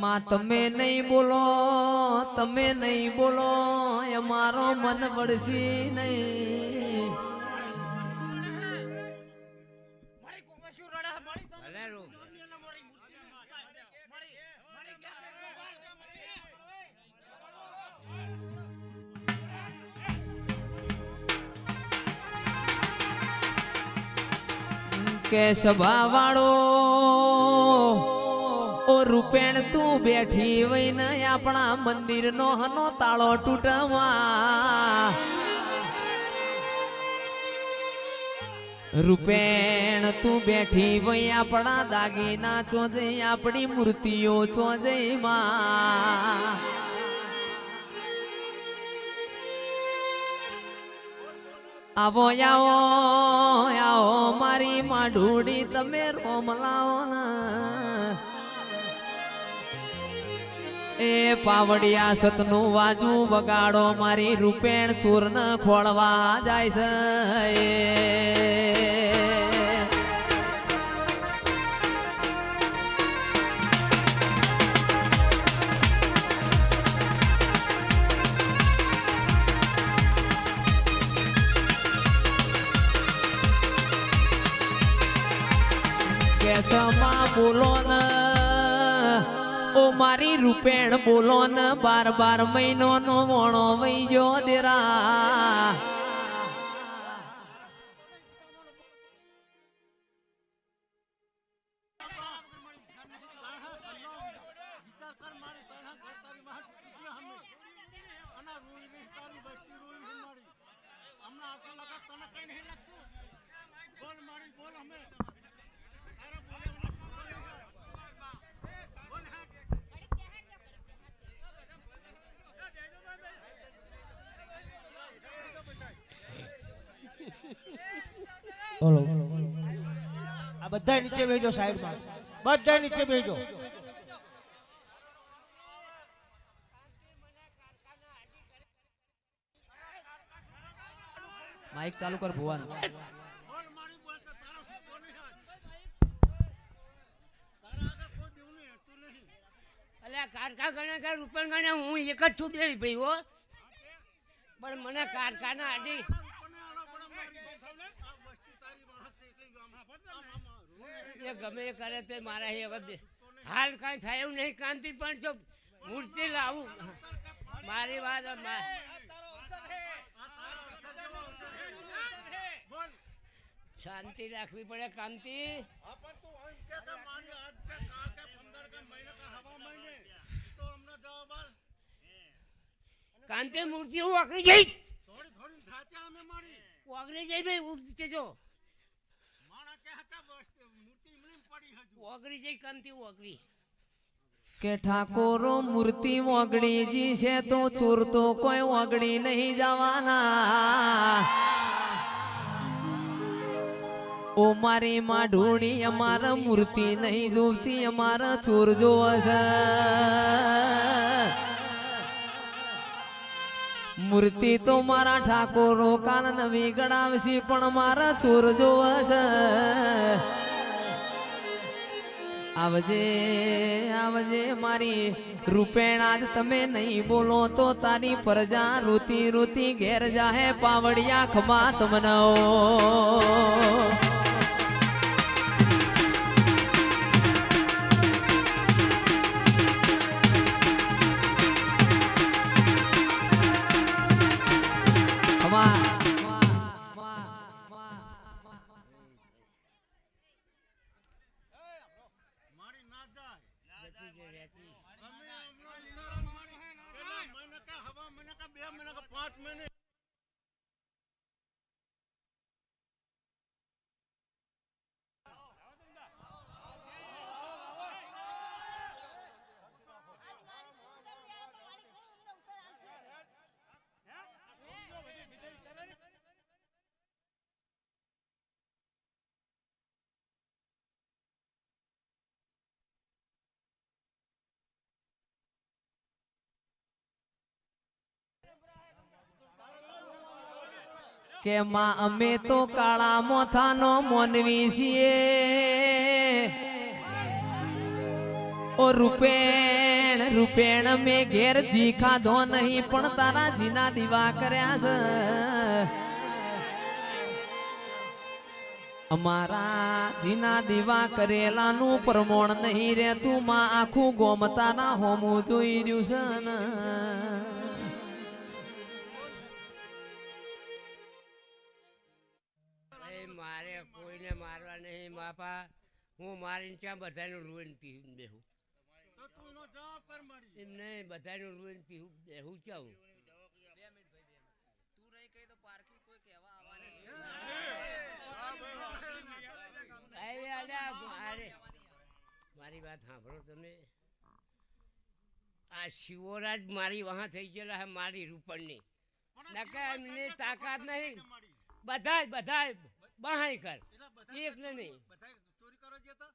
માં તમે નહીં બોલો, તમે નહીં બોલો, અમારો મન વળશી નહીં. કે સભા વાળો ઓ રૂપેણ તું બેઠી વઈને આપણા મંદિર નો હનો તાળો તૂટવા. રૂપેણ તું બેઠી વઈ આપણા દાગીના ચોજે આપણી મૂર્તિઓ ચોજે માં. આવો આવો આવો મારી માઢુડી તમે રોમ લાવો ને. એ પાવડિયા સતનું વાજુ વગાડો મારી રૂપેણ ચૂર્ણ ખોળવા જાય છે. કેસમાં બોલો ને ઓ મારી રૂપેણ બોલો ને 12 મહિનો નો વણો વઈ જો દેરા. બોલો આ બધા નીચે બેજો, સાઈડ માં બધા નીચે બેજો. માઈક ચાલુ કર ભુવન. અલ્યા કારકા ગણે કે રૂપણ ગણે હું એક જ છું દેવી ભાઈ હો, પણ મને કારખાના આડી ગમે એ કરે તે મારા હવે હાલ કાંઈ થાય એવું નહીં. કાંતિ પણ જો મૂર્તિ લાવું મારી વાત શાંતિ રાખવી પડે. કાંતિ કાંતિ મૂર્તિ હું ઓગળી જઈ ઓગળી જઈ ભાઈ ઉઠશે જો ઓગળી જઈ કાંતિ ઓગળી. કે ઠાકોરો મૂર્તિ ઓગળી જી છે તો ચોર તો કોઈ ઓગળી નહીં જવાના. ઓ મારી માઢોણી અમારા મૂર્તિ નહીં જોતી, અમારા ચોર જોવે છે. મૂર્તિ તો મારા ઠાકોરો કાન નવી ગણાવશી પણ મારા ચોર જોવે છે. આવજે આવજે મારી રૂપેણ આજ તમે નહીં બોલો તો તારી પ્રજા રોતી રોતી ઘેર જાહે પાવડિયા ખમા તમને. મહિને 5 મહિને કે માં અમે તો કાળા મોથાનો મોનવી છીએ ઓ રૂપેણ રૂપેણ મેં ઘેર જી ખાધો નહીં પણ તારા જીના દીવા કર્યા છે અમારા જીના દીવા કરેલાનું પ્રમોણ નહીં રહેતું માં આખું ગોમ તારા હોમું જોઈ રહ્યું છે ને મારે કોઈને મારવા નહીં બાપા હું મારીને ત્યાં બધાનું રૂઈન પીવું બેહું એમ નહીં બધાનું રૂઈન પીવું બેહું ચાવું મારી વાત સાંભળો તમે આ શિવરાજ મારી વહાં થઈ ગયેલા હે મારી રૂપણની નકા એમની તાકાત નહીં બધા બહાય કર એક ને નહીં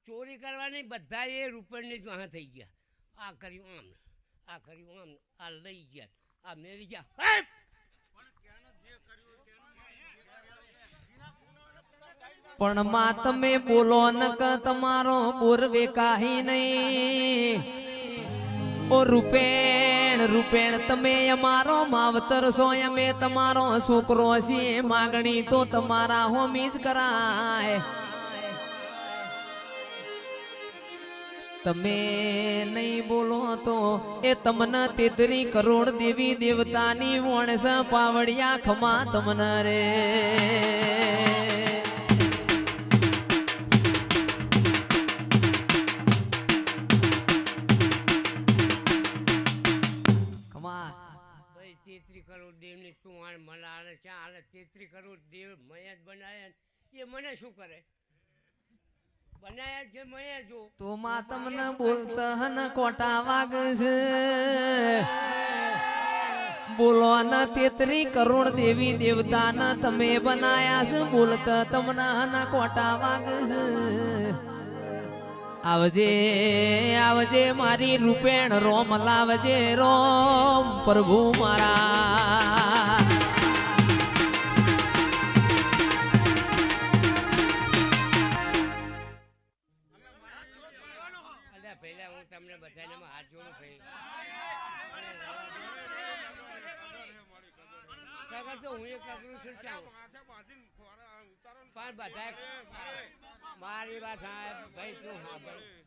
ચોરી કરવાની બધા એ રૂપણની જ વહાં થઈ ગયા આ કર્યું આમ આ કર્યું આમ આ લઈ ગયા આ મેરી ગયા પણ માં તમે બોલો નક તમારો બોર વેકાહી નહીં ઓ રૂપેણ રૂપેણ તમે અમારો માવતર છો અમે તમારો છોકરો છીએ માગણી તો તમારા હોમી જ કરાય તમે નહીં બોલો તો એ તમને 33 કરોડ દેવી દેવતાની વણસ પાવડિયા ખમા તમને રે ભાઈ 33 કરોડ દેવની તું આને મને આને ક્યાં આને 33 કરોડ દેવ મયા જ બનાયા એ મને શું કરે બનાયા જે મયા જો તો માં તમને બોલતા હન કોટા વાગ છે બોલો ન 33 કરોડ દેવી દેવતા ન તમે બનાયા છે બોલતા તમને હન કોટા વાગ છે આવજે આવજે મારી રૂપેણ રોમ લાવજે રોમ પ્રભુ મારા પહેલા હું તમને બધાને હાથ જોડું ભાઈ તો હું એ કગરું છું પણ બધા મારી વાત ભાઈ તું હા ભાઈ